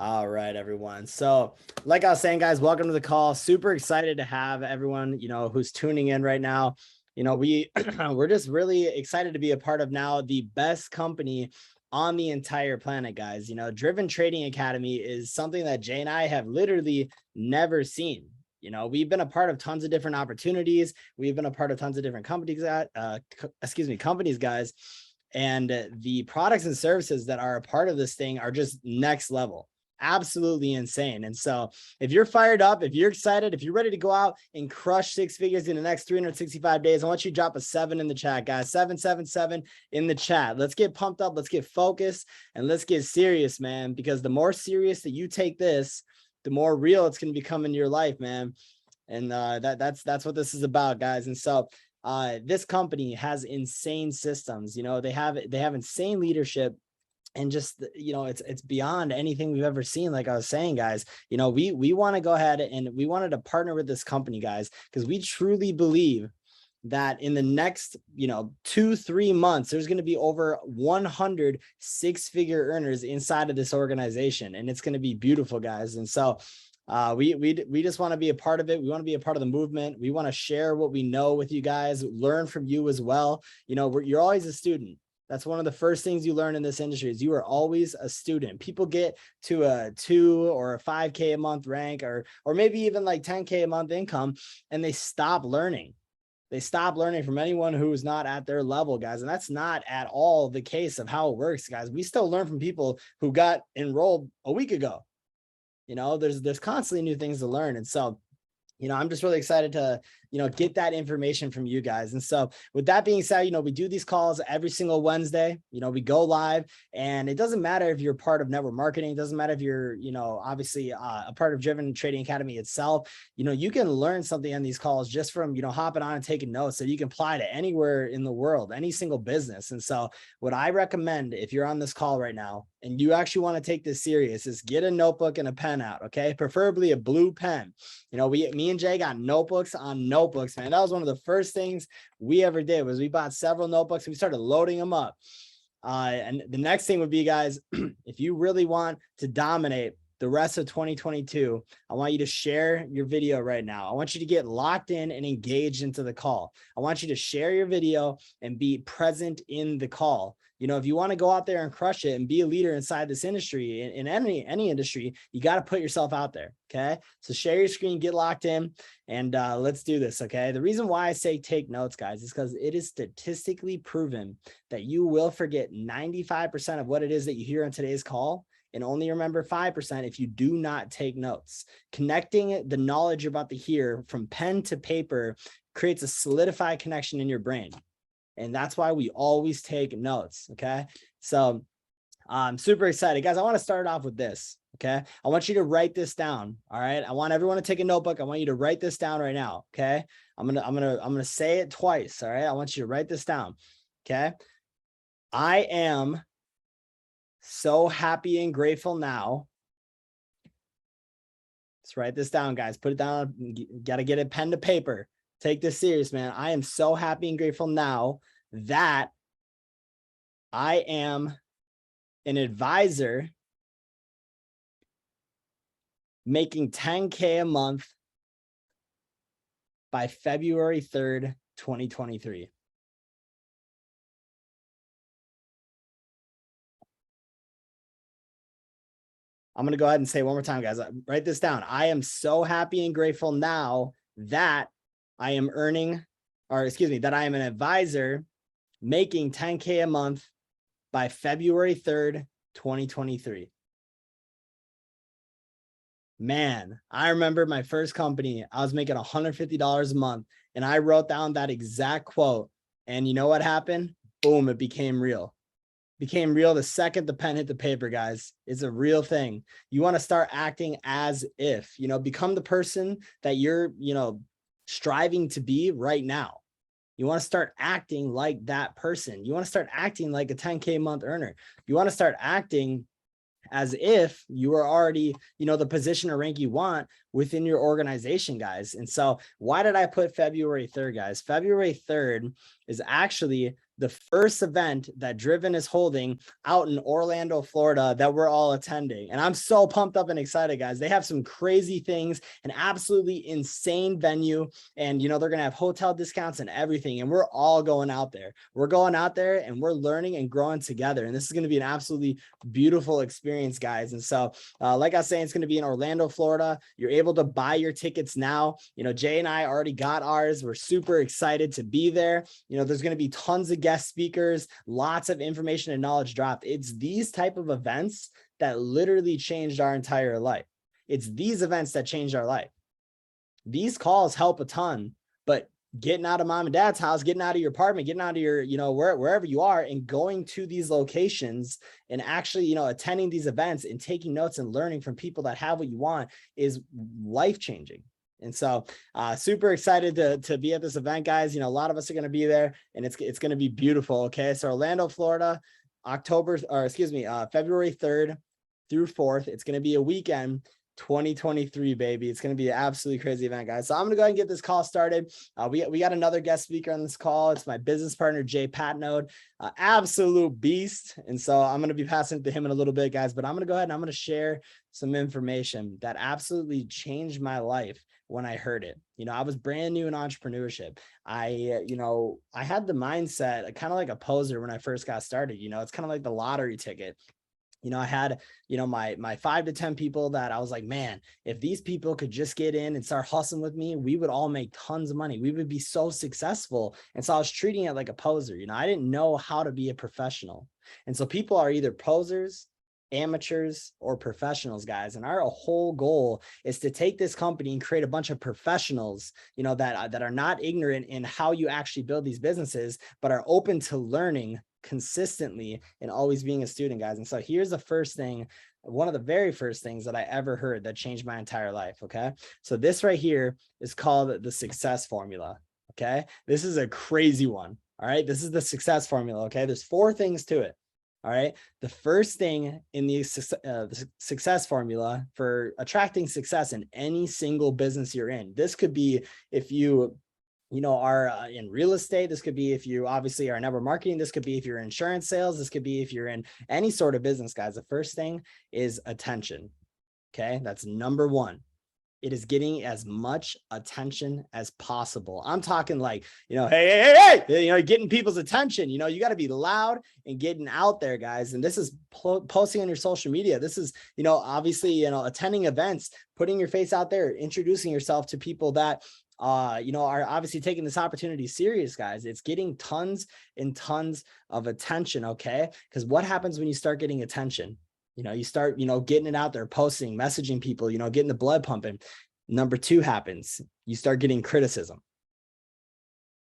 All right, everyone. So like I was saying, guys, welcome to the call. Super excited to have everyone, who's tuning in right now. We're just really excited to be a part of now the best company on the entire planet, guys. Driven Trading Academy is something that Jay and I have literally never seen. We've been a part of tons of different opportunities. We've been a part of tons of different companies, companies, guys. And the products and services that are a part of this thing are just next level. Absolutely insane. And so if you're fired up, if you're excited, if you're ready to go out and crush six figures in the next 365 days, I want you to drop a 7 in the chat, guys. 777 in the chat. Let's get pumped up. Let's get focused and let's get serious, man, because the more serious that you take this, the more real it's going to become in your life, man. And that's what this is about, guys. And so this company has insane systems. They have insane leadership. And just, it's beyond anything we've ever seen. Like I was saying, guys, we want to go ahead and we wanted to partner with this company, guys, because we truly believe that in the next, 2-3 months, there's going to be over 100 six-figure earners inside of this organization. And it's going to be beautiful, guys. And so we just want to be a part of it. We want to be a part of the movement. We want to share what we know with you guys, learn from you as well. You're always a student. That's one of the first things you learn in this industry is you are always a student. People get to a 2 or a 5K a month rank or maybe even like 10K a month income, and they stop learning. They stop learning from anyone who is not at their level, guys. And that's not at all the case of how it works, guys. We still learn from people who got enrolled a week ago. There's constantly new things to learn. And so, I'm just really excited to, get that information from you guys. And so with that being said, we do these calls every single Wednesday, we go live, and it doesn't matter if you're part of network marketing. It doesn't matter if you're, obviously a part of Driven Trading Academy itself. You can learn something on these calls just from, hopping on and taking notes that you can apply to anywhere in the world, any single business. And so what I recommend, if you're on this call right now and you actually want to take this serious, is get a notebook and a pen out. Okay. Preferably a blue pen. Me and Jay got notebooks on notebooks, man. That was one of the first things we ever did was we bought several notebooks and we started loading them up. And the next thing would be, guys, if you really want to dominate the rest of 2022, I want you to share your video right now. I want you to get locked in and engaged into the call. I want you to share your video and be present in the call. If you want to go out there and crush it and be a leader inside this industry, in any industry, you got to put yourself out there. Okay. So share your screen, get locked in, and let's do this. Okay. The reason why I say take notes, guys, is because it is statistically proven that you will forget 95% of what it is that you hear on today's call and only remember 5% if you do not take notes. Connecting the knowledge you're about to hear from pen to paper creates a solidified connection in your brain. And that's why we always take notes. Okay. So I'm super excited, guys. I want to start off with this. Okay. I want you to write this down. All right. I want everyone to take a notebook. I want you to write this down right now. Okay. I'm going to say it twice. All right. I want you to write this down. Okay. I am so happy and grateful now. Let's write this down, guys. Put it down. You got to get it pen to paper. Take this serious, man. I am so happy and grateful now that I am an advisor making 10K a month by February 3rd, 2023. I'm going to go ahead and say it one more time, guys. Write this down. I am so happy and grateful now that I am that I am an advisor making 10K a month by February 3rd, 2023. Man, I remember my first company, I was making $150 a month, and I wrote down that exact quote. And you know what happened? Boom, it became real. Became real the second the pen hit the paper, guys. It's a real thing. You want to start acting as if, become the person that you're, striving to be right now. You want to start acting like that person. You want to start acting like a 10K a month earner. You want to start acting as if you are already, the position or rank you want within your organization, guys. And so why did I put February 3rd, guys? February 3rd is actually the first event that Driven is holding out in Orlando, Florida, that we're all attending. And I'm so pumped up and excited, guys. They have some crazy things, an absolutely insane venue. And, you know, they're going to have hotel discounts and everything. And we're all going out there. We're going out there and we're learning and growing together. And this is going to be an absolutely beautiful experience, guys. And so, like I was saying, it's going to be in Orlando, Florida. You're able to buy your tickets now. You know, Jay and I already got ours. We're super excited to be there. You know, there's going to be tons of guest speakers, lots of information and knowledge dropped. It's these type of events that literally changed our entire life. It's these events that changed our life. These calls help a ton, but getting out of mom and dad's house, getting out of your apartment, getting out of your, you know, wherever you are, and going to these locations and actually, you know, attending these events and taking notes and learning from people that have what you want is life-changing. And so super excited to be at this event, guys. You know, a lot of us are going to be there, and it's going to be beautiful. Okay. So Orlando, Florida, February 3rd through 4th. It's going to be a weekend, 2023, baby. It's going to be an absolutely crazy event, guys. So I'm going to go ahead and get this call started. We got another guest speaker on this call. It's my business partner, Jay PATNODE, absolute beast. And so I'm going to be passing it to him in a little bit, guys, but I'm going to go ahead and I'm going to share some information that absolutely changed my life when I heard it. You know, I was brand new in entrepreneurship. I had the mindset kind of like a poser when I first got started. You know, it's kind of like the lottery ticket. You know, I had, you know, my 5 to 10 people that I was like, man, if these people could just get in and start hustling with me, we would all make tons of money. We would be so successful. And so I was treating it like a poser. You know, I didn't know how to be a professional. And so people are either posers, amateurs, or professionals, guys. And our whole goal is to take this company and create a bunch of professionals, you know, that are not ignorant in how you actually build these businesses, but are open to learning consistently and always being a student, guys. And so here's the first thing, one of the very first things that I ever heard that changed my entire life. Okay. So this right here is called the success formula. Okay. This is a crazy one. All right. This is the success formula. Okay. There's 4 things to it. All right. The first thing in the success formula for attracting success in any single business you're in, this could be if you are in real estate. This could be if you obviously are in network marketing. This could be if you're in insurance sales. This could be if you're in any sort of business, guys. The first thing is attention. Okay. That's number 1. It is getting as much attention as possible. I'm talking like, you know, hey, you know, getting people's attention. You know, you got to be loud and getting out there, guys. And this is posting on your social media. This is, you know, obviously, you know, attending events, putting your face out there, introducing yourself to people that, you know, are obviously taking this opportunity serious, guys. It's getting tons and tons of attention. Okay. Because what happens when you start getting attention? You know, you start, you know, getting it out there, posting, messaging people, you know, getting the blood pumping. Number 2 happens. You start getting criticism.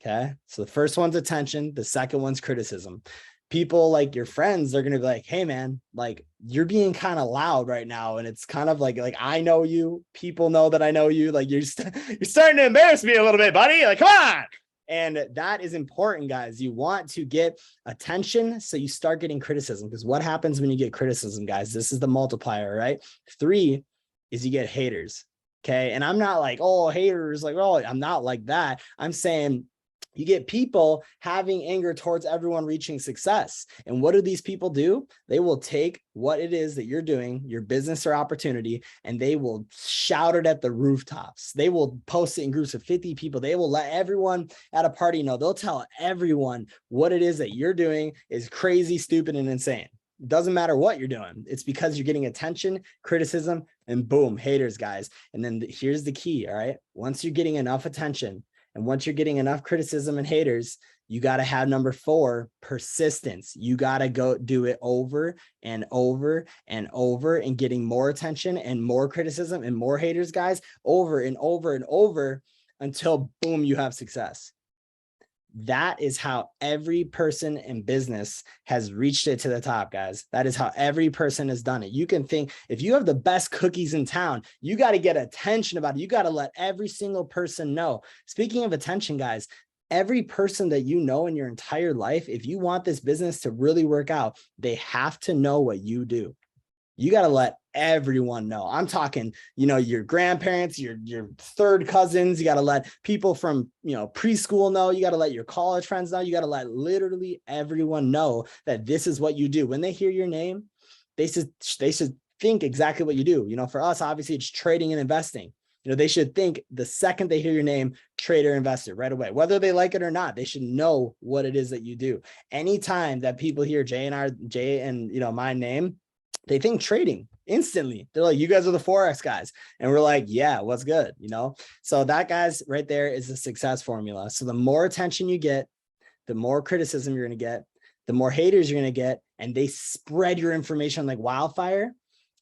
Okay. So the first one's attention. The second one's criticism. People like your friends, they're going to be like, hey man, like you're being kind of loud right now. And it's kind of like I know you, people know that I know you, like you're starting to embarrass me a little bit, buddy. Like, come on. And that is important, guys. You want to get attention, so you start getting criticism, because what happens when you get criticism, guys? This is the multiplier, right? 3 is you get haters. Okay. And I'm not like, oh, haters, like, oh, I'm not like that. I'm saying you get people having anger towards everyone reaching success. And what do these people do? They will take what it is that you're doing, your business or opportunity, and they will shout it at the rooftops. They will post it in groups of 50 people. They will let everyone at a party know. They'll tell everyone what it is that you're doing is crazy, stupid, and insane. It doesn't matter what you're doing. It's because you're getting attention, criticism, and boom, haters, guys. And then here's the key. All right. Once you're getting enough attention, and once you're getting enough criticism and haters, you got to have number 4, persistence. You got to go do it over and over and over, and getting more attention and more criticism and more haters, guys, over and over and over until boom, you have success. That is how every person in business has reached it to the top, guys. That is how every person has done it. You can think, if you have the best cookies in town, you got to get attention about it. You got to let every single person know. Speaking of attention, guys, every person that you know in your entire life, if you want this business to really work out, they have to know what you do. You got to let everyone know. I'm talking, your grandparents, your third cousins. You got to let people from, preschool know. You got to let your college friends know. You got to let literally everyone know that this is what you do. When they hear your name, they should think exactly what you do. For us, obviously, it's trading and investing. They should think the second they hear your name, trader, investor, right away, whether they like it or not. They should know what it is that you do. Anytime that people hear Jay and my name, they think trading instantly. They're like, you guys are the Forex guys. And we're like, yeah, what's good? So that, guys, right there is a success formula. So the more attention you get, the more criticism you're going to get, the more haters you're going to get, and they spread your information like wildfire.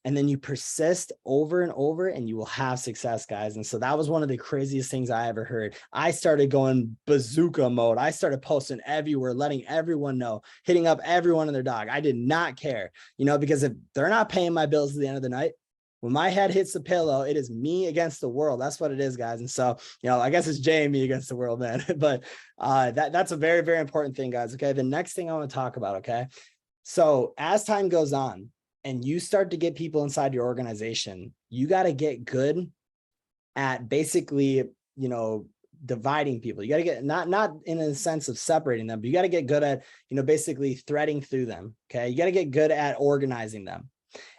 And then you persist over and over and you will have success, guys. And so that was one of the craziest things I ever heard. I started going bazooka mode. I started posting everywhere, letting everyone know, hitting up everyone and their dog. I did not care, because if they're not paying my bills at the end of the night, when my head hits the pillow, it is me against the world. That's what it is, guys. And so, I guess it's Jay and me against the world, man. But that's a very, very important thing, guys. Okay. The next thing I want to talk about. Okay. So as time goes on, and you start to get people inside your organization, you got to get good at basically, dividing people. You got to get not in a sense of separating them, but you got to get good at, basically threading through them. Okay. You got to get good at organizing them.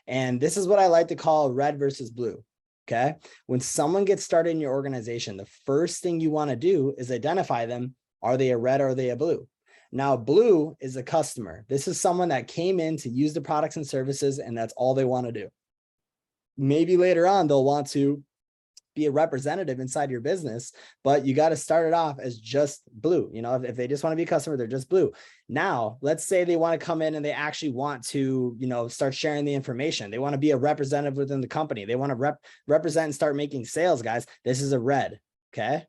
And this is what I like to call red versus blue. Okay. When someone gets started in your organization, the first thing you want to do is identify them. Are they a red or are they a blue? Now, blue is a customer. This is someone that came in to use the products and services, and that's all they want to do. Maybe later on, they'll want to be a representative inside your business, but you got to start it off as just blue. If they just want to be a customer, they're just blue. Now, let's say they want to come in and they actually want to, start sharing the information. They want to be a representative within the company. They want to represent and start making sales, guys. This is a red. Okay.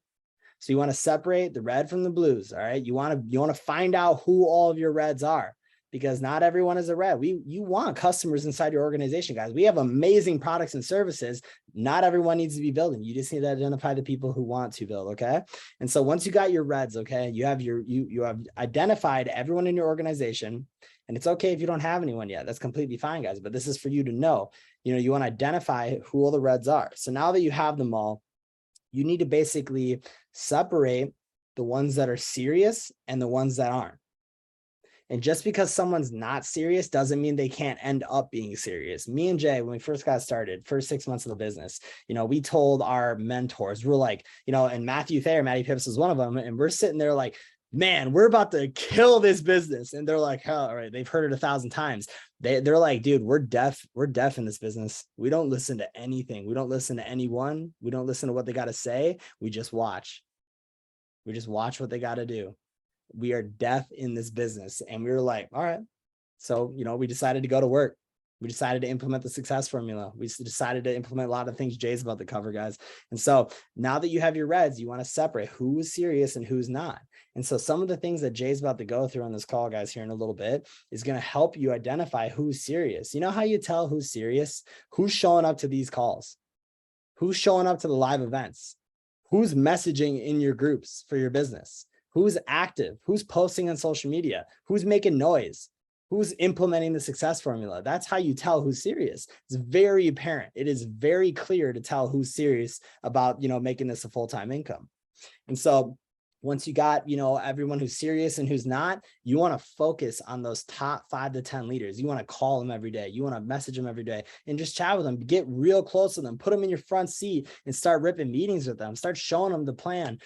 So you want to separate the red from the blues. All right. You want to find out who all of your reds are, because not everyone is a red. You want customers inside your organization, guys. We have amazing products and services. Not everyone needs to be building. You just need to identify the people who want to build. Okay. And so once you got your reds, okay, you have identified everyone in your organization, and it's okay if you don't have anyone yet. That's completely fine, guys. But this is for you to know, you want to identify who all the reds are. So now that you have them all, you need to basically separate the ones that are serious and the ones that aren't. And just because someone's not serious doesn't mean they can't end up being serious. Me and Jay, when we first got started, first 6 months of the business, we told our mentors, we're like, and Matthew Pips is one of them. And we're sitting there like, man, we're about to kill this business. And they're like, oh, all right, they've heard it 1,000 times. They're like, dude, we're deaf in this business. We don't listen to anything. We don't listen to anyone. We don't listen to what they got to say. We just watch. We just watch what they got to do. We are deaf in this business. And we were like, all right. So, we decided to go to work. We decided to implement the success formula. We decided to implement a lot of things Jay's about to cover, guys. And so now that you have your reds, you want to separate who is serious and who's not. And so some of the things that Jay's about to go through on this call, guys, here in a little bit, is going to help you identify who's serious. You know how you tell who's serious? Who's showing up to these calls? Who's showing up to the live events? Who's messaging in your groups for your business? Who's active? Who's posting on social media? Who's making noise? Who's implementing the success formula? That's how you tell who's serious. It's very apparent. It is very clear to tell who's serious about, making this a full-time income. And so once you got, everyone who's serious and who's not, you want to focus on those top 5 to 10 leaders. You want to call them every day. You want to message them every day and just chat with them, get real close to them, put them in your front seat and start ripping meetings with them, start showing them the plan.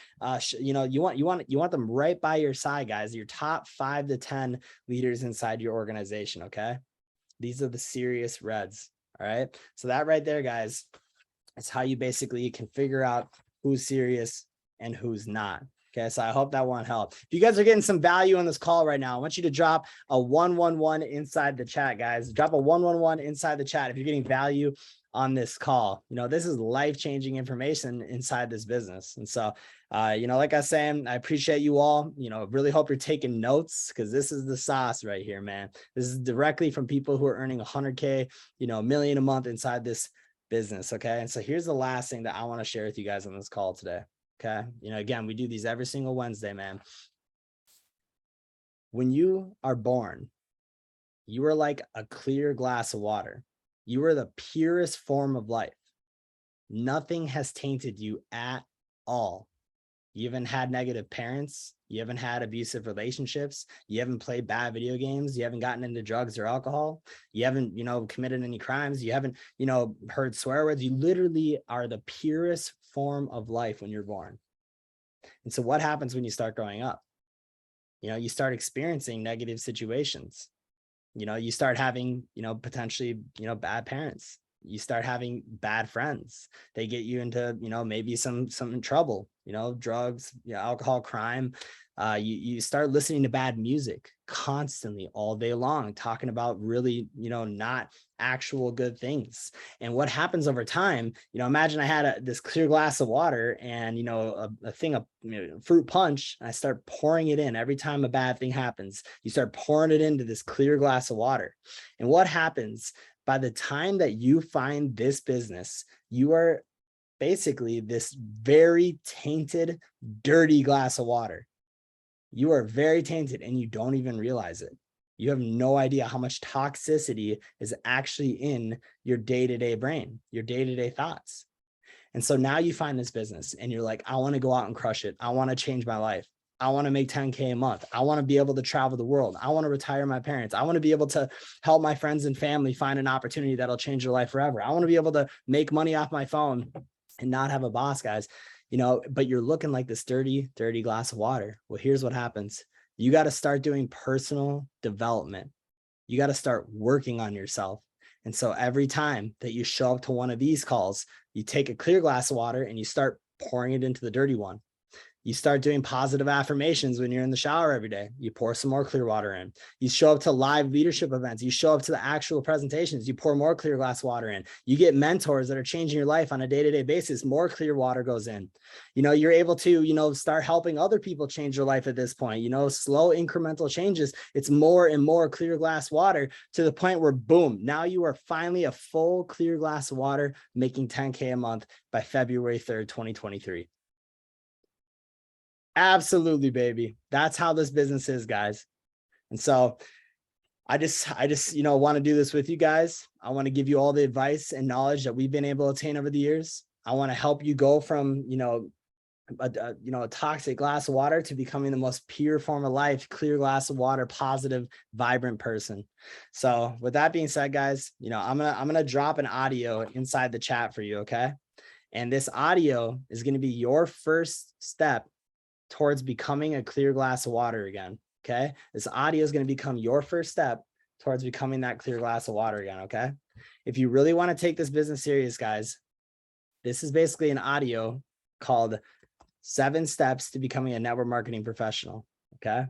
You want them right by your side, guys, your top 5 to 10 leaders inside your organization. Okay. These are the serious reds. All right. So that right there, guys, is how you basically can figure out who's serious and who's not. Okay, so I hope that one helped. If you guys are getting some value on this call right now, I want you to drop a 111 inside the chat, guys. Drop a 111 inside the chat if you're getting value on this call. This is life-changing information inside this business. And so, like I was saying, I appreciate you all. Really hope you're taking notes, because this is the sauce right here, man. This is directly from people who are earning 100K, $1 million a month inside this business. Okay, and so here's the last thing that I want to share with you guys on this call today. Okay. Again, we do these every single Wednesday, man. When you are born, you are like a clear glass of water. You are the purest form of life. Nothing has tainted you at all. You haven't had negative parents. You haven't had abusive relationships. You haven't played bad video games. You haven't gotten into drugs or alcohol. You haven't, committed any crimes. You haven't, heard swear words. You literally are the purest form of life when you're born. And so what happens when you start growing up? You start experiencing negative situations. You start having, potentially, bad parents. You start having bad friends. They get you into, maybe some trouble, drugs, alcohol, crime. You start listening to bad music constantly all day long, talking about really, not actual good things. And what happens over time, imagine I had this clear glass of water and, a thing of fruit punch, and I start pouring it in every time a bad thing happens. You start pouring it into this clear glass of water. And what happens by the time that you find this business, you are basically this very tainted, dirty glass of water. You are very tainted and you don't even realize it. You have no idea how much toxicity is actually in your day-to-day brain, your day-to-day thoughts. And so now you find this business and you're like, I want to go out and crush it. I want to change my life. I want to make 10K a month. I want to be able to travel the world. I want to retire my parents. I want to be able to help my friends and family find an opportunity that'll change their life forever. I want to be able to make money off my phone and not have a boss, guys. But you're looking like this dirty glass of water. Well, here's what happens. You got to start doing personal development. You got to start working on yourself. And so every time that you show up to one of these calls, you take a clear glass of water and you start pouring it into the dirty one. You start doing positive affirmations when you're in the shower every day. You pour some more clear water in. You show up to live leadership events. You show up to the actual presentations. You pour more clear glass water in. You get mentors that are changing your life on a day-to-day basis. More clear water goes in. You're able to, start helping other people change their life at this point. Slow incremental changes. It's more and more clear glass water to the point where, boom, now you are finally a full clear glass of water making 10K a month by February 3rd, 2023. Absolutely, baby. That's how this business is, guys. And so I just, want to do this with you guys. I want to give you all the advice and knowledge that we've been able to attain over the years. I want to help you go from, a toxic glass of water to becoming the most pure form of life, clear glass of water, positive, vibrant person. So with that being said, guys, I'm going to drop an audio inside the chat for you. Okay. And this audio is going to be your first step towards becoming a clear glass of water again. Okay. This audio is going to become your first step towards becoming that clear glass of water again. Okay. If you really want to take this business serious, guys, this is basically an audio called 7 Steps to Becoming a Network Marketing Professional. Okay.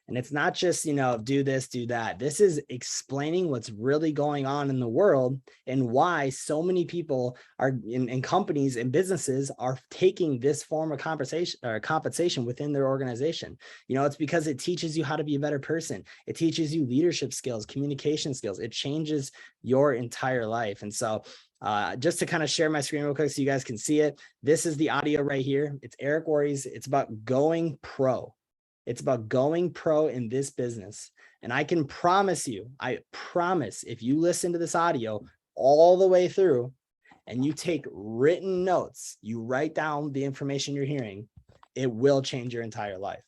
And it's not just, do this, do that. This is explaining what's really going on in the world and why so many people are in companies and businesses are taking this form of compensation within their organization. It's because it teaches you how to be a better person. It teaches you leadership skills, communication skills. It changes your entire life. And so just to kind of share my screen real quick so you guys can see it. This is the audio right here. It's Eric Worre's. It's about going pro. It's about going pro in this business. And I can promise you, if you listen to this audio all the way through and you take written notes, you write down the information you're hearing, it will change your entire life.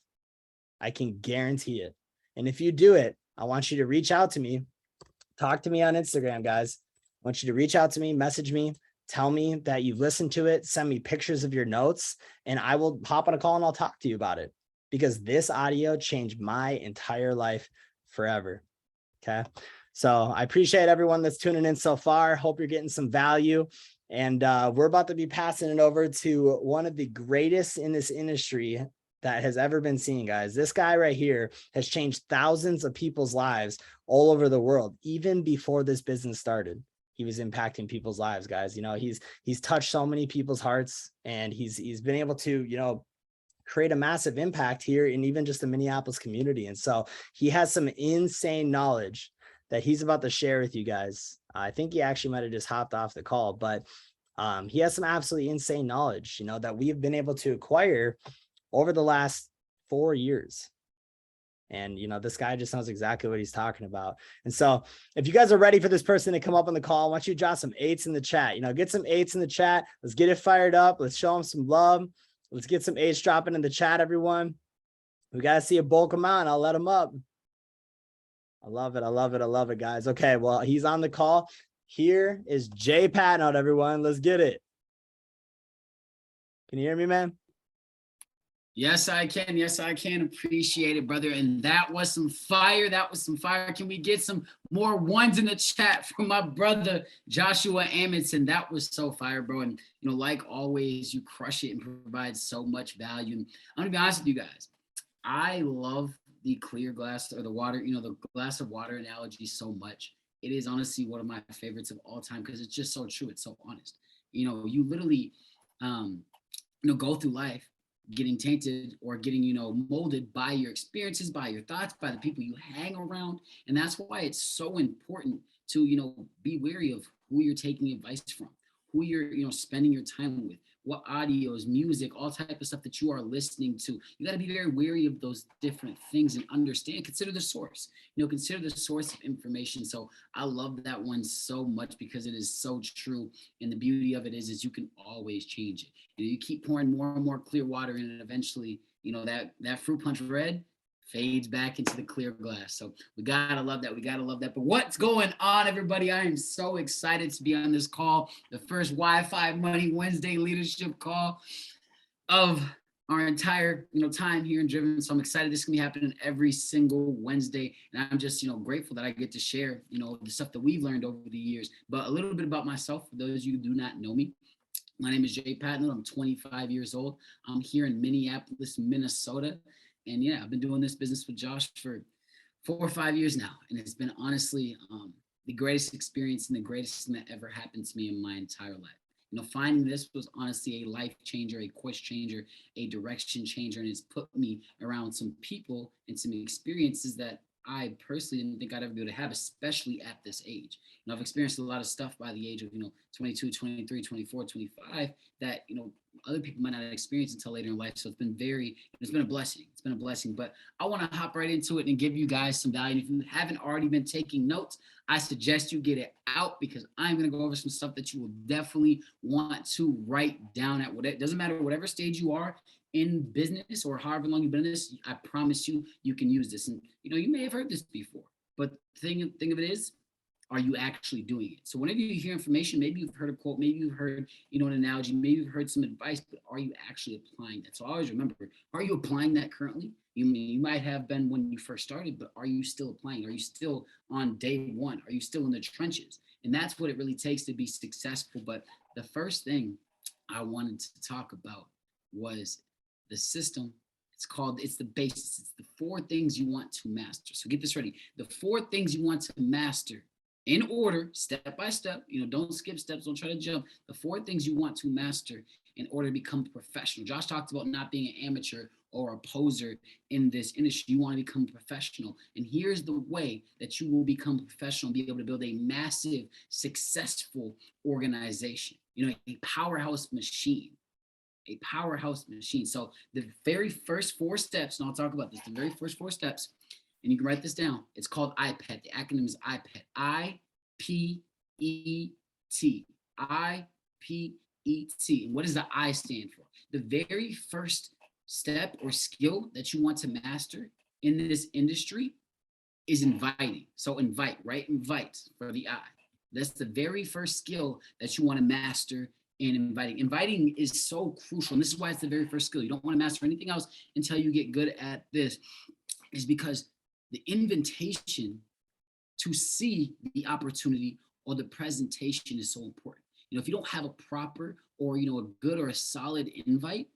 I can guarantee it. And if you do it, I want you to reach out to me. Talk to me on Instagram, guys. I want you to reach out to me, message me, tell me that you've listened to it, send me pictures of your notes, and I will hop on a call and I'll talk to you about it. Because this audio changed my entire life forever. Okay. So I appreciate everyone that's tuning in so far. Hope you're getting some value. And we're about to be passing it over to one of the greatest in this industry that has ever been seen, guys. This guy right here has changed thousands of people's lives all over the world. Even before this business started, he was impacting people's lives, guys. He's touched so many people's hearts, and he's been able to, create a massive impact here in even just the Minneapolis community. And so he has some insane knowledge that he's about to share with you guys. I think he actually might've just hopped off the call, but he has some absolutely insane knowledge, that we've been able to acquire over the last 4 years. And, you know, this guy just knows exactly what he's talking about. And so if you guys are ready for this person to come up on the call, I want you to drop some 8s in the chat. You know, get some 8s in the chat. Let's get it fired up. Let's show them some love. Let's get some 8s dropping in the chat, everyone. We got to see a bulk amount. I'll let them up. I love it. I love it. I love it, guys. Okay, well, he's on the call. Here is Jay PATNODE, everyone. Let's get it. Can you hear me, man? Yes, I can. Yes, I can. Appreciate it, brother. And that was some fire. That was some fire. Can we get some more ones in the chat from my brother, Joshua AMUNDSON? That was so fire, bro. And, you know, like always, you crush it and provide so much value. And I'm going to be honest with you guys. I love the clear glass or the water, you know, the glass of water analogy so much. It is honestly one of my favorites of all time because it's just so true. It's so honest. You know, you literally, go through life getting tainted or getting, molded by your experiences, by your thoughts, by the people you hang around. And that's why it's so important to, be wary of who you're taking advice from, who you're, spending your time with, what audios, music, all type of stuff that you are listening to. You got to be very wary of those different things and understand, consider the source, consider the source of information. So I love that one so much because it is so true. And the beauty of it is you can always change it. You keep pouring more and more clear water in, and eventually, that fruit punch red fades back into the clear glass. So we gotta love that. We gotta love that. But what's going on, everybody? I am so excited to be on this call, the first Wi-Fi Money Wednesday leadership call of our entire time here in Driven. So I'm excited. This is gonna be happening every single Wednesday, and I'm just grateful that I get to share the stuff that we've learned over the years. But a little bit about myself for those of you who do not know me. My name is Jay PATNODE. I'm 25 years old. I'm here in Minneapolis, Minnesota. And yeah, I've been doing this business with Josh for 4 or 5 years now. And it's been honestly the greatest experience and the greatest thing that ever happened to me in my entire life. Finding this was honestly a life changer, a course changer, a direction changer. And it's put me around some people and some experiences that I personally didn't think I'd ever be able to have, especially at this age. I've experienced a lot of stuff by the age of, 22, 23, 24, 25 that, other people might not experience until later in life. So it's been a blessing. It's been a blessing, but I want to hop right into it and give you guys some value. And if you haven't already been taking notes, I suggest you get it out because I'm going to go over some stuff that you will definitely want to write down at it doesn't matter, whatever stage you are in business or however long you've been in this, I promise you, you can use this. And, you may have heard this before, but the thing of it is, are you actually doing it? So whenever you hear information, maybe you've heard a quote, maybe you've heard, an analogy, maybe you've heard some advice, but are you actually applying that? So always remember, are you applying that currently? You might have been when you first started, but are you still applying? Are you still on day one? Are you still in the trenches? And that's what it really takes to be successful. But the first thing I wanted to talk about was the system. It's the basis. It's the 4 things you want to master. So get this ready. The 4 things you want to master in order, step by step, don't skip steps, don't try to jump. The 4 things you want to master in order to become professional. Josh talked about not being an amateur or a poser in this industry. You want to become professional. And here's the way that you will become professional and be able to build a massive, successful organization, a powerhouse machine. A powerhouse machine. So the very first 4 steps, and I'll talk about this, the very first 4 steps, and you can write this down. It's called IPET. The acronym is IPET. I-P-E-T. I-P-E-T. And what does the I stand for? The very first step or skill that you want to master in this industry is inviting. So invite, right? Invite for the I. That's the very first skill that you want to master in inviting. Inviting is so crucial. And this is why it's the very first skill. You don't want to master anything else until you get good at this, is because the invitation to see the opportunity or the presentation is so important. If you don't have a proper or, a good or a solid invite,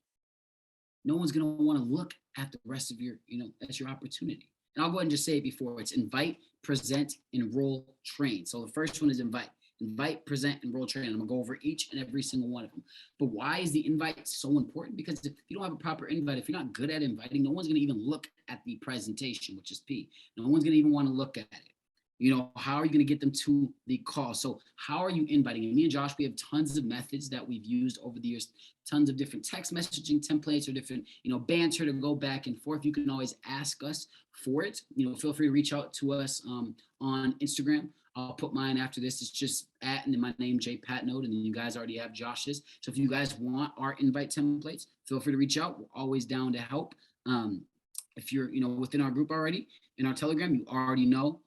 no one's going to want to look at the rest of your, that's your opportunity. And I'll go ahead and just say it before. It's invite, present, enroll, train. So the first one is invite. Invite, present, enroll, train. I'm gonna go over each and every single one of them. But why is the invite so important? Because if you don't have a proper invite, if you're not good at inviting, no one's gonna even look at the presentation, which is P. No one's gonna even want to look at it. You know, how are you going to get them to the call? So how are you inviting? And me and Josh, we have tons of methods that we've used over the years, tons of different text messaging templates or different, you know, banter to go back and forth. You can always ask us for it. You know, feel free to reach out to us on Instagram. I'll put mine after this. It's just at and then my name, PATNODE, and then you guys already have Josh's. So if you guys want our invite templates, feel free to reach out. We're always down to help. If you're, you know, within our group already, in our Telegram, you already know,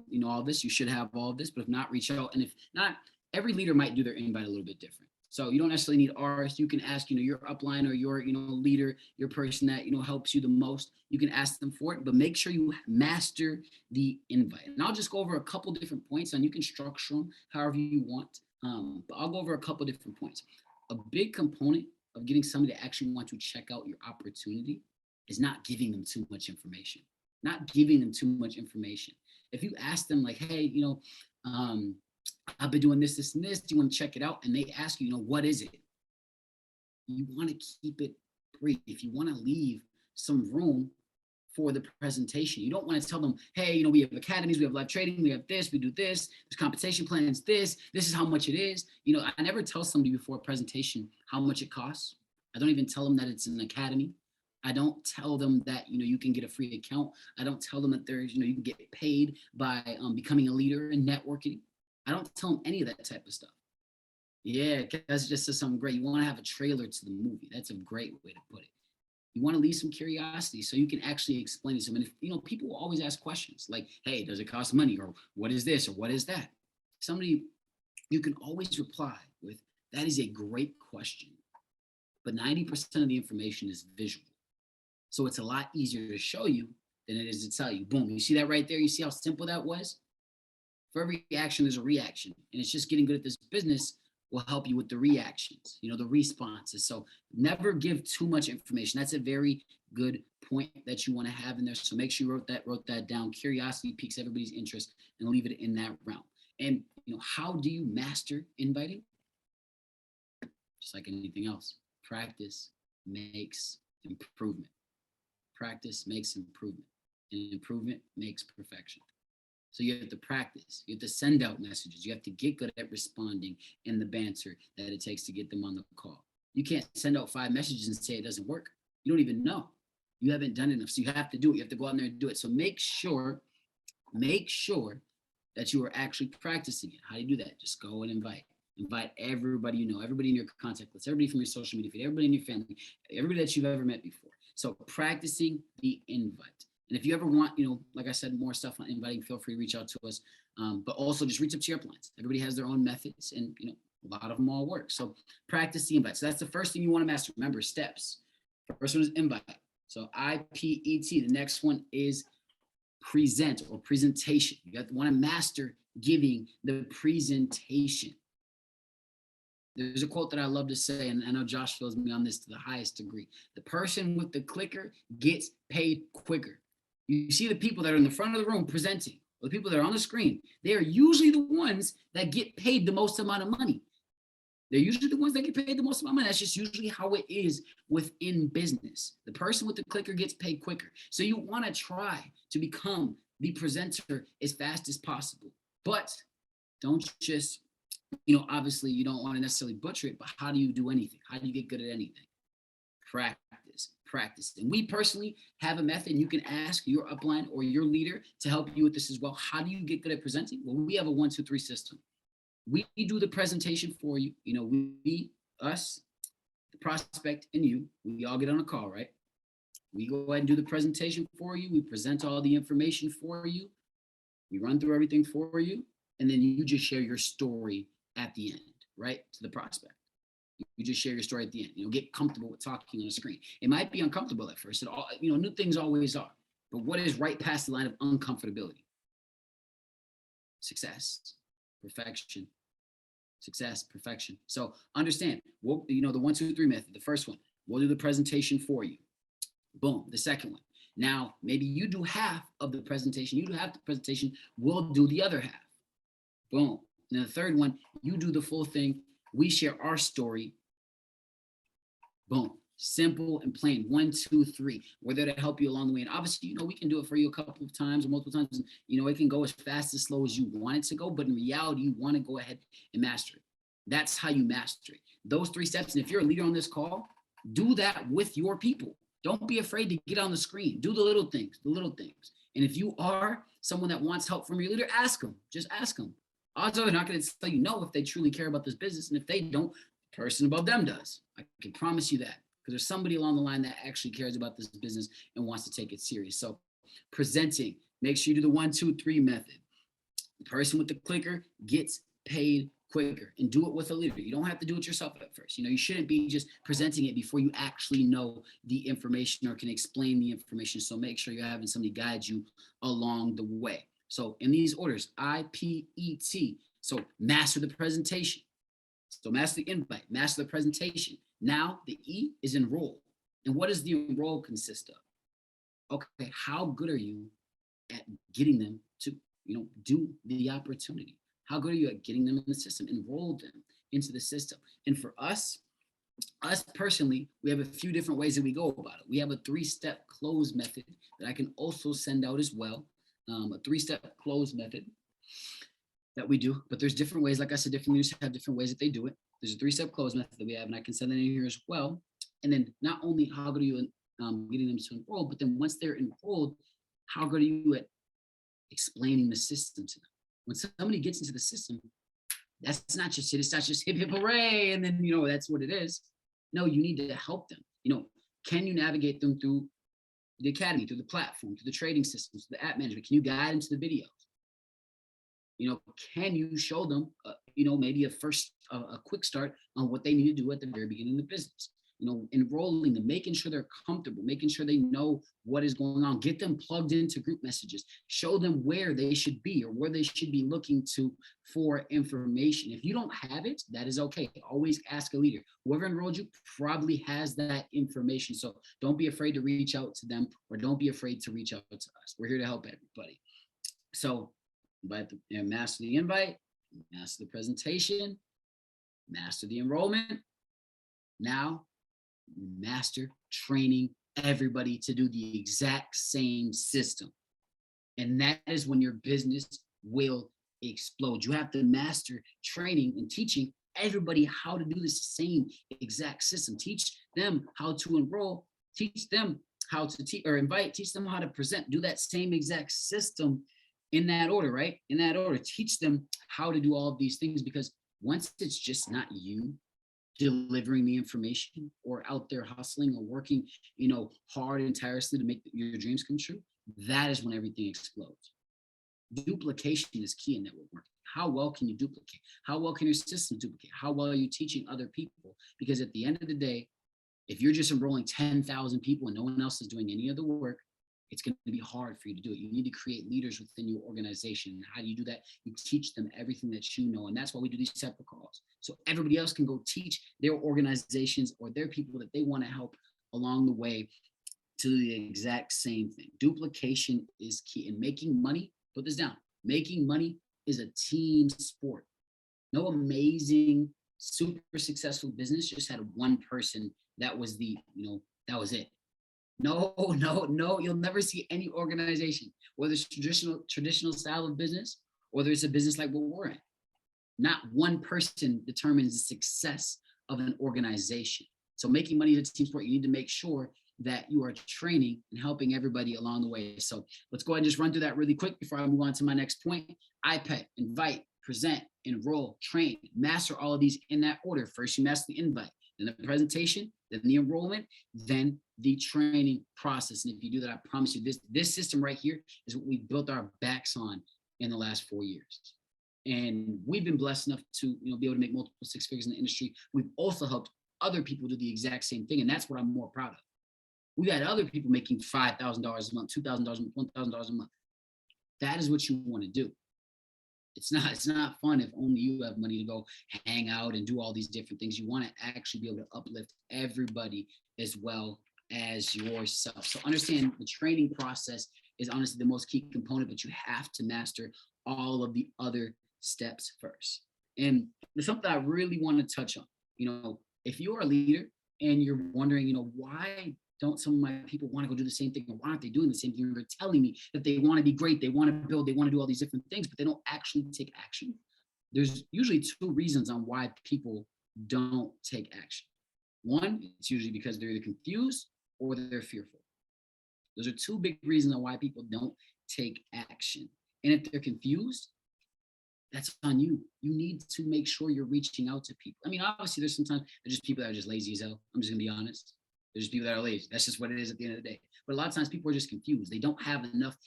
you know, all this. You should have all of this, but if not, reach out. And if not, every leader might do their invite a little bit different. So you don't necessarily need ours. You can ask, you know, your upline or your, you know, leader, your person that, you know, helps you the most. You can ask them for it, but make sure you master the invite. And I'll just go over a couple different points, and you can structure them however you want. But I'll go over a couple different points. A big component of getting somebody to actually want to check out your opportunity is not giving them too much information. Not giving them too much information. If you ask them like, hey, you know, I've been doing this, this, and this. Do you want to check it out? And they ask you, you know, what is it? You want to keep it brief. If you want to leave some room for the presentation, you don't want to tell them, hey, you know, we have academies, we have live trading, we have this, we do this, there's compensation plans, this is how much it is. You know, I never tell somebody before a presentation how much it costs. I don't even tell them that it's an academy. I don't tell them that, you know, you can get a free account. I don't tell them that there's, you know, you can get paid by becoming a leader and networking. I don't tell them any of that type of stuff. Yeah, that's just something great. You want to have a trailer to the movie. That's a great way to put it. You want to leave some curiosity so you can actually explain it to them. And if, you know, people will always ask questions like, hey, does it cost money? Or what is this? Or what is that? Somebody, you can always reply with, that is a great question. But 90% of the information is visual. So it's a lot easier to show you than it is to tell you. Boom, you see that right there? You see how simple that was? For every action, there's a reaction. And it's just getting good at this business will help you with the reactions, you know, the responses. So never give too much information. That's a very good point that you want to have in there. So make sure you wrote that down. Curiosity piques everybody's interest, and leave it in that realm. And, you know, how do you master inviting? Just like anything else, practice makes improvement. Practice makes improvement, and improvement makes perfection. So you have to practice. You have to send out messages. You have to get good at responding in the banter that it takes to get them on the call. You can't send out 5 messages and say it doesn't work. You don't even know. You haven't done enough. So you have to do it. You have to go out there and do it. So make sure that you are actually practicing it. How do you do that? Just go and invite. Invite everybody you know, everybody in your contact list, everybody from your social media feed, everybody in your family, everybody that you've ever met before. So practicing the invite. And if you ever want, you know, like I said, more stuff on inviting, feel free to reach out to us. But also just reach up to your uplines. Everybody has their own methods, and, you know, a lot of them all work. So practice the invite. So that's the first thing you want to master. Remember, steps. First one is invite. So IPET. The next one is present or presentation. You have to want to master giving the presentation. There's a quote that I love to say, and I know Josh feels me on this to the highest degree. The person with the clicker gets paid quicker. You see the people that are in the front of the room presenting, or the people that are on the screen, they are usually the ones that get paid the most amount of money. They're usually the ones that get paid the most amount of money. That's just usually how it is within business. The person with the clicker gets paid quicker. So you want to try to become the presenter as fast as possible. But don't just, you know, obviously you don't want to necessarily butcher it, but how do you do anything? How do you get good at anything? Practice. And we personally have a method, and you can ask your upline or your leader to help you with this as well. How do you get good at presenting? Well, we have a 1, 2, 3 system. We do the presentation for you. You know, us, the prospect, and you, we all get on a call, right? We go ahead and do the presentation for you. We present all the information for you. We run through everything for you. And then you just share your story at the end, right? To the prospect. You just share your story at the end. You know, get comfortable with talking on a screen. It might be uncomfortable at first. You know, new things always are. But what is right past the line of uncomfortability? Success, perfection, success, perfection. So understand, you know, the 1, 2, 3 method. The first one, we'll do the presentation for you. Boom. The second one. Now, maybe you do half of the presentation. You do half the presentation. We'll do the other half. Boom. And then the third one, you do the full thing. We share our story. Boom. Simple and plain. 1, 2, 3. We're there to help you along the way. And obviously, you know, we can do it for you a couple of times or multiple times. You know, it can go as fast, as slow as you want it to go. But in reality, you want to go ahead and master it. That's how you master it. Those 3 steps. And if you're a leader on this call, do that with your people. Don't be afraid to get on the screen. Do the little things, the little things. And if you are someone that wants help from your leader, ask them. Just ask them. Odds are they're not going to tell you no if they truly care about this business. And if they don't, the person above them does. I can promise you that, because there's somebody along the line that actually cares about this business and wants to take it serious. So presenting, make sure you do the 1, 2, 3 method. The person with the clicker gets paid quicker, and do it with a leader. You don't have to do it yourself at first. You know, you shouldn't be just presenting it before you actually know the information or can explain the information. So make sure you're having somebody guide you along the way. So in these orders, IPET. So master the presentation. So master the invite, master the presentation. Now the E is enroll. And what does the enroll consist of? Okay, how good are you at getting them to, you know, do the opportunity? How good are you at getting them in the system? Enroll them into the system. And for us personally, we have a few different ways that we go about it. We have a 3-step close method that I can also send out as well. A 3-step close method that we do, but there's different ways. Like I said, different leaders have different ways that they do it. There's a 3-step close method that we have, and I can send that in here as well. And then not only how good are you at getting them to enroll, but then once they're enrolled, how good are you at explaining the system to them? When somebody gets into the system, that's not just it. It's not just hip, hip, hooray, and then, you know, that's what it is. No, you need to help them. You know, can you navigate them through the academy, through the platform, through the trading systems, the app management? Can you guide them to the videos? You know, can you show them, you know, maybe a quick start on what they need to do at the very beginning of the business? You know, enrolling them, making sure they're comfortable, making sure they know what is going on, get them plugged into group messages, show them where they should be or where they should be looking to for information. If you don't have it, that is okay. Always ask a leader. Whoever enrolled you probably has that information. So don't be afraid to reach out to them, or don't be afraid to reach out to us. We're here to help everybody. So master the invite, master the presentation, master the enrollment. Now master training everybody to do the exact same system. And that is when your business will explode. You have to master training and teaching everybody how to do the same exact system. Teach them how to enroll, teach them how to invite, teach them how to present, do that same exact system in that order, right? In that order, teach them how to do all of these things, because once it's just not you delivering the information or out there hustling or working, you know, hard and tirelessly to make your dreams come true, that is when everything explodes. Duplication is key in network marketing. How well can you duplicate? How well can your system duplicate? How well are you teaching other people? Because at the end of the day, if you're just enrolling 10,000 people and no one else is doing any of the work, it's going to be hard for you to do it. You need to create leaders within your organization. How do you do that? You teach them everything that you know. And that's why we do these separate calls. So everybody else can go teach their organizations or their people that they want to help along the way to the exact same thing. Duplication is key. And making money, put this down, making money is a team sport. No amazing, super successful business just had one person that was the, you know, that was it. No, you'll never see any organization, whether it's traditional style of business, or whether it's a business like what we're in. Not one person determines the success of an organization. So making money is a team sport. You need to make sure that you are training and helping everybody along the way. So let's go ahead and just run through that really quick before I move on to my next point. IPET, invite, present, enroll, train, master all of these in that order. First, you master the invite, then the presentation, then the enrollment, then the training process. And if you do that, I promise you, this system right here is what we built our backs on in the last 4 years. And we've been blessed enough to, you know, be able to make multiple 6 figures in the industry. We've also helped other people do the exact same thing. And that's what I'm more proud of. We've had other people making $5,000 a month, $2,000 a month, $1,000 a month. That is what you want to do. It's not fun if only you have money to go hang out and do all these different things. You want to actually be able to uplift everybody as well as yourself. So understand the training process is honestly the most key component, but you have to master all of the other steps first. And there's something I really want to touch on. You know, if you're a leader and you're wondering, why don't some of my people want to go do the same thing? Or why aren't they doing the same thing? They're telling me that they want to be great, they want to build, they want to do all these different things, but they don't actually take action. There's usually two reasons on why people don't take action. One, it's usually because they're either confused or they're fearful. Those are two big reasons on why people don't take action. And if they're confused, that's on you. You need to make sure you're reaching out to people. I mean, obviously, there's sometimes there's just people that are just lazy as hell. I'm just gonna be honest. There's people that are lazy. That's just what it is at the end of the day. But a lot of times people are just confused. They don't have enough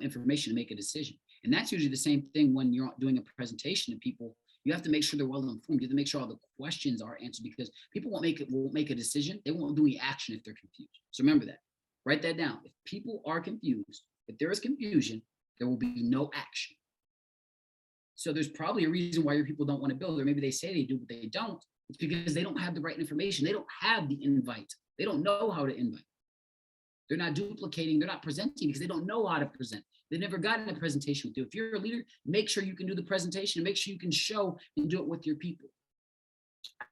information to make a decision. And that's usually the same thing when you're doing a presentation to people. You have to make sure they're well informed. You have to make sure all the questions are answered, because people won't make a decision. They won't do any action if they're confused. So remember that. Write that down. If people are confused, if there is confusion, there will be no action. So there's probably a reason why your people don't want to build, or maybe they say they do, but they don't. It's because they don't have the right information. They don't have the invite. They don't know how to invite. They're not duplicating. They're not presenting because they don't know how to present. They've never gotten a presentation with you. If you're a leader, make sure you can do the presentation. Make sure you can show and do it with your people.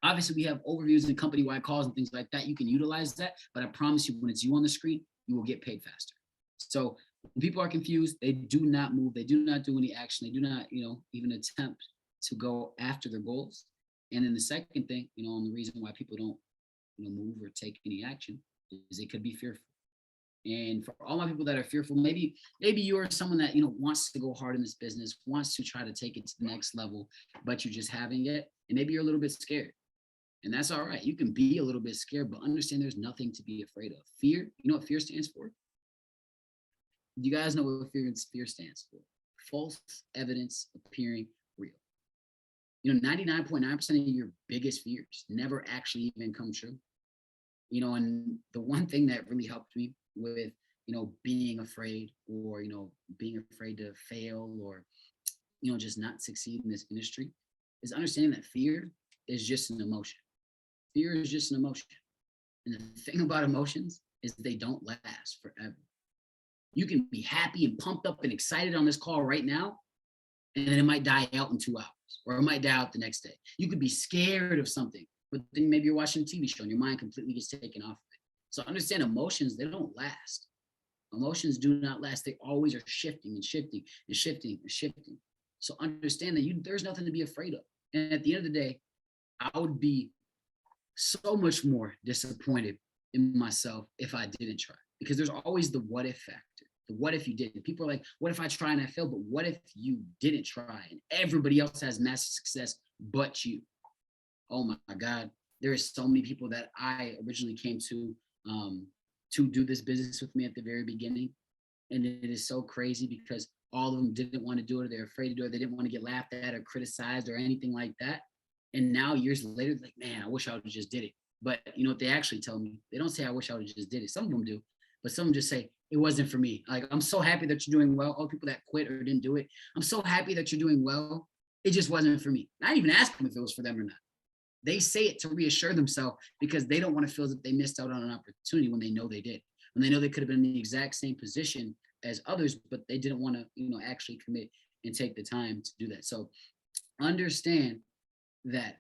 Obviously, we have overviews and company-wide calls and things like that. You can utilize that, but I promise you, when it's you on the screen, you will get paid faster. So when people are confused, they do not move. They do not do any action. They do not, even attempt to go after their goals. And then the second thing, and the reason why people don't, move or take any action is they could be fearful. And for all my people that are fearful, maybe you're someone that, wants to go hard in this business, wants to try to take it to the next level, but you just haven't yet. And maybe you're a little bit scared. And that's all right. You can be a little bit scared, but understand there's nothing to be afraid of. Fear, you know what fear stands for? You guys know what fear stands for? False evidence appearing real. 99.9% of your biggest fears never actually even come true. And the one thing that really helped me with, being afraid, or, being afraid to fail, or, just not succeed in this industry, is understanding that fear is just an emotion. Fear is just an emotion. And the thing about emotions is they don't last forever. You can be happy and pumped up and excited on this call right now, and then it might die out in 2 hours, or it might die out the next day. You could be scared of something, but then maybe you're watching a TV show and your mind completely gets taken off of it. So understand, emotions, they don't last. Emotions do not last. They always are shifting and shifting and shifting and shifting. So understand that there's nothing to be afraid of. And at the end of the day, I would be so much more disappointed in myself if I didn't try, because there's always the what if factor. The what if you didn't? People are like, what if I try and I fail? But what if you didn't try and everybody else has massive success but you? Oh my God, there is so many people that I originally came to do this business with me at the very beginning. And it is so crazy because all of them didn't want to do it. They're afraid to do it. They didn't want to get laughed at or criticized or anything like that. And now years later, like, man, I wish I would have just did it. But you know what they actually tell me? They don't say, I wish I would have just did it. Some of them do, but some just say, it wasn't for me. Like, I'm so happy that you're doing well. All the people that quit or didn't do it, I'm so happy that you're doing well. It just wasn't for me. I didn't even ask them if it was for them or not. They say it to reassure themselves because they don't want to feel that they missed out on an opportunity when they know they did. When they know they could have been in the exact same position as others, but they didn't want to, actually commit and take the time to do that. So understand that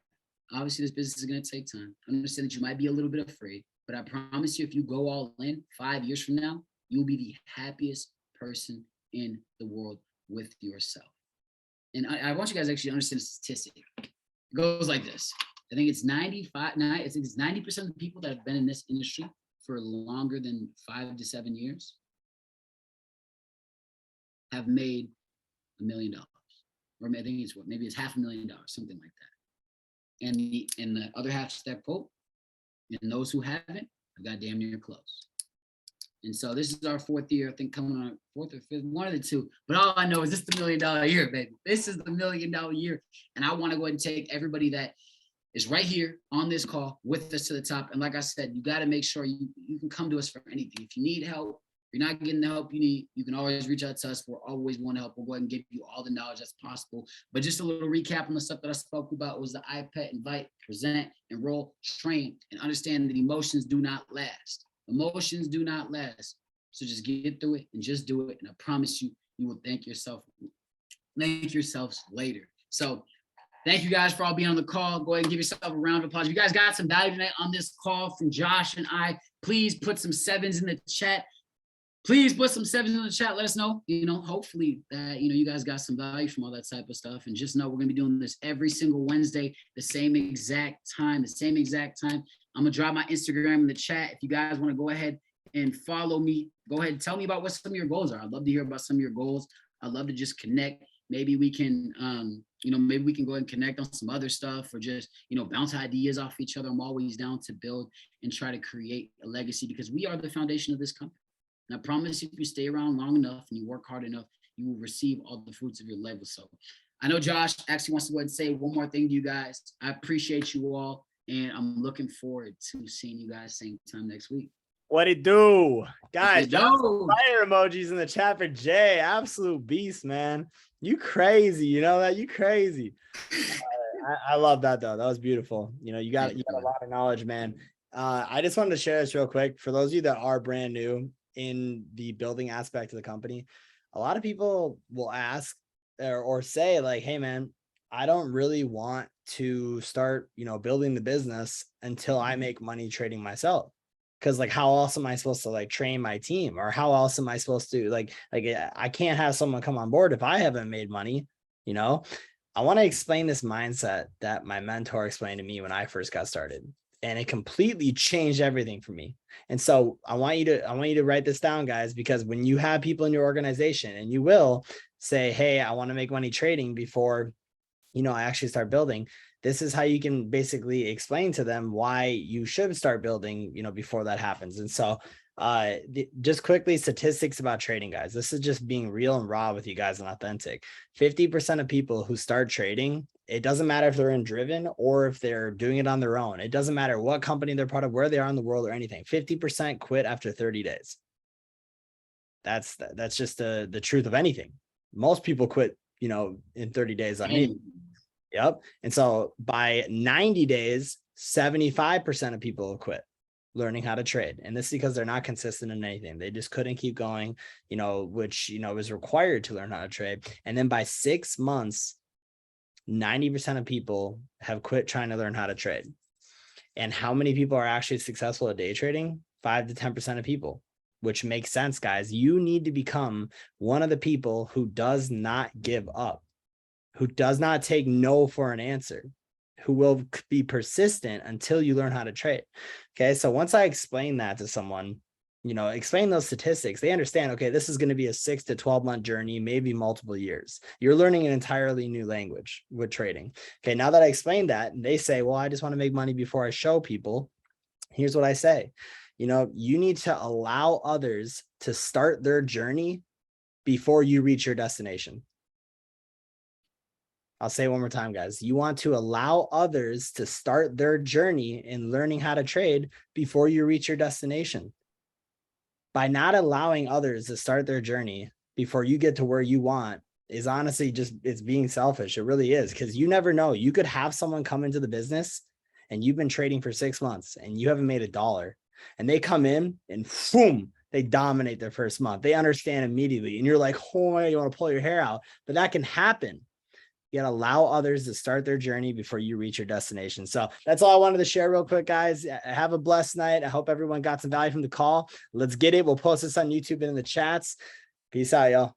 obviously this business is going to take time. Understand that you might be a little bit afraid, but I promise you, if you go all in 5 years from now, you'll be the happiest person in the world with yourself. And I want you guys to actually understand the statistic. It goes like this. I think it's 90% of the people that have been in this industry for longer than 5 to 7 years have made $1 million. Or I think maybe it's $500,000, something like that. And the other half of that quote, and those who haven't have got damn near close. And so this is our 4th year, I think, coming on our 4th or 5th, one of the two. But all I know is this is the $1 million year, baby. This is the $1 million year. And I want to go ahead and take everybody that is right here on this call with us to the top. And like I said, you got to make sure you can come to us for anything. If you need help, if you're not getting the help you need, you can always reach out to us. We're always want to help. We'll go ahead and give you all the knowledge that's possible. But just a little recap on the stuff that I spoke about was the iPad, invite, present, enroll, train, and understand that emotions do not last. Emotions do not last. So just get through it and just do it. And I promise you, you will thank yourselves later. So Thank you guys for all being on the call. Go ahead and give yourself a round of applause. If you guys got some value tonight on this call from Josh and I, please put some sevens in the chat. Please put some sevens in the chat. Let us know, hopefully that, you guys got some value from all that type of stuff. And just know we're going to be doing this every single Wednesday, the same exact time. I'm going to drop my Instagram in the chat. If you guys want to go ahead and follow me, go ahead and tell me about what some of your goals are. I'd love to hear about some of your goals. I'd love to just connect. Maybe we can, maybe we can go ahead and connect on some other stuff, or just, bounce ideas off each other. I'm always down to build and try to create a legacy, because we are the foundation of this company. And I promise you, if you stay around long enough and you work hard enough, you will receive all the fruits of your labor. So I know Josh actually wants to go ahead and say one more thing to you guys. I appreciate you all, and I'm looking forward to seeing you guys same time next week. What it do? Guys, drop some fire emojis in the chat for Jay. Absolute beast, man. You crazy. You know that? You crazy. I love that, though. That was beautiful. You got a lot of knowledge, man. I just wanted to share this real quick. For those of you that are brand new in the building aspect of the company, a lot of people will ask or say like, hey, man, I don't really want to start, building the business until I make money trading myself. Cause like, how else am I supposed to like train my team, or how else am I supposed to like I can't have someone come on board if I haven't made money, I want to explain this mindset that my mentor explained to me when I first got started, and it completely changed everything for me. And so I want you to write this down, guys, because when you have people in your organization, and you will say, hey, I want to make money trading before, I actually start building. This is how you can basically explain to them why you should start building, before that happens. And so just quickly, statistics about trading, guys. This is just being real and raw with you guys and authentic. 50% of people who start trading, it doesn't matter if they're in Driven or if they're doing it on their own. It doesn't matter what company they're part of, where they are in the world, or anything. 50% quit after 30 days. That's just the truth of anything. Most people quit, in 30 days on me. Yep. And so by 90 days, 75% of people will quit learning how to trade. And this is because they're not consistent in anything. They just couldn't keep going, which, was required to learn how to trade. And then by 6 months, 90% of people have quit trying to learn how to trade. And how many people are actually successful at day trading? 5 to 10% of people, which makes sense, guys. You need to become one of the people who does not give up, who does not take no for an answer, who will be persistent until you learn how to trade. Okay. So once I explain that to someone, explain those statistics, they understand, okay, this is going to be a 6 to 12 month journey, maybe multiple years. You're learning an entirely new language with trading. Okay. Now that I explained that, and they say, well, I just want to make money before I show people. Here's what I say. You need to allow others to start their journey before you reach your destination. I'll say it one more time, guys. You want to allow others to start their journey in learning how to trade before you reach your destination. By not allowing others to start their journey before you get to where you want is honestly just, it's being selfish. It really is, because you never know. You could have someone come into the business and you've been trading for 6 months and you haven't made $1, and they come in and boom, they dominate their first month. They understand immediately. And you're like, oh my, you want to pull your hair out, but that can happen. You got to allow others to start their journey before you reach your destination. So that's all I wanted to share real quick, guys. Have a blessed night. I hope everyone got some value from the call. Let's get it. We'll post this on YouTube and in the chats. Peace out, y'all.